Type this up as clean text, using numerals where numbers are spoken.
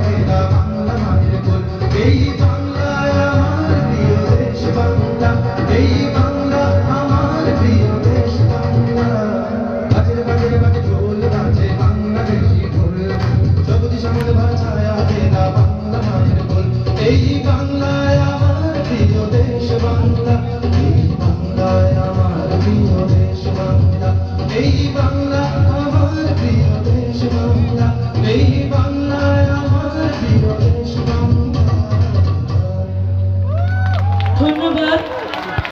গেলা বাংলা মায়ের কোল। এই বাংলায় আমার প্রিয় দেশ বাংলা, এই বাংলা আমার প্রিয় দেশ বাংলা। বাজে বাজে বাজে ঢোল বাজে বাংলাদেশি ঢোল, সবুজ শ্যামল ভাষায় গেলা বাংলা মায়ের কোল। এই বাংলায় আমার প্রিয় দেশ বাংলা, এই বাংলায় আমার প্রিয় দেশ বাংলা, এই বাংলা আমার প্রিয় দেশ বাংলা, এই বাংলায় আমার প্রিয়